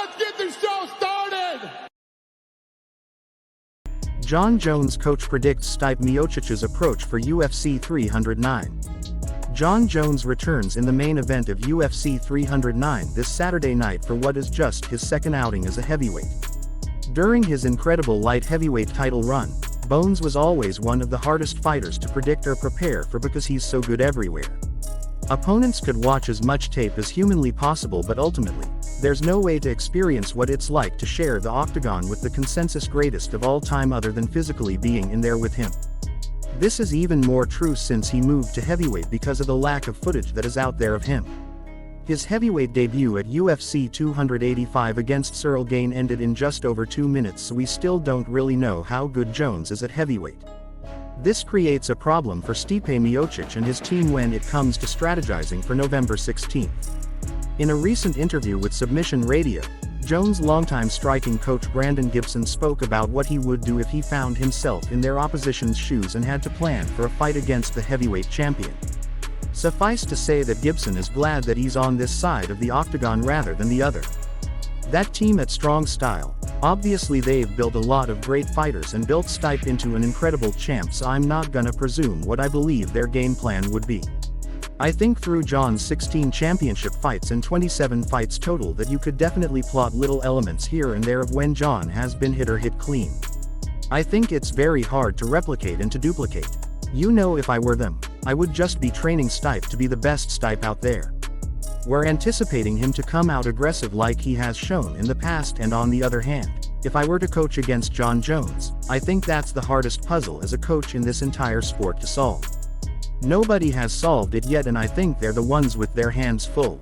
let's get this show started! Jon Jones coach predicts Stipe Miocic's approach for UFC 309. Jon Jones returns in the main event of UFC 309 this Saturday night for what is just his second outing as a heavyweight. During his incredible light heavyweight title run, Bones was always one of the hardest fighters to predict or prepare for because he's so good everywhere. Opponents could watch as much tape as humanly possible, but ultimately, there's no way to experience what it's like to share the octagon with the consensus greatest of all time other than physically being in there with him. This is even more true since he moved to heavyweight because of the lack of footage that is out there of him. His heavyweight debut at UFC 285 against Cyril Gane ended in just over 2 minutes, so we still don't really know how good Jones is at heavyweight. This creates a problem for Stipe Miocic and his team when it comes to strategizing for November 16. In a recent interview with Submission Radio, Jones' longtime striking coach Brandon Gibson spoke about what he would do if he found himself in their opposition's shoes and had to plan for a fight against the heavyweight champion. Suffice to say that Gibson is glad that he's on this side of the octagon rather than the other. That team at Strong Style, obviously they've built a lot of great fighters and built Stipe into an incredible champ, so I'm not gonna presume what I believe their game plan would be. I think through Jon's 16 championship fights and 27 fights total that you could definitely plot little elements here and there of when Jon has been hit or hit clean. I think it's very hard to replicate and to duplicate. You know, if I were them, I would just be training Stipe to be the best Stipe out there. We're anticipating him to come out aggressive like he has shown in the past, and on the other hand, if I were to coach against Jon Jones, I think that's the hardest puzzle as a coach in this entire sport to solve. Nobody has solved it yet, and I think they're the ones with their hands full.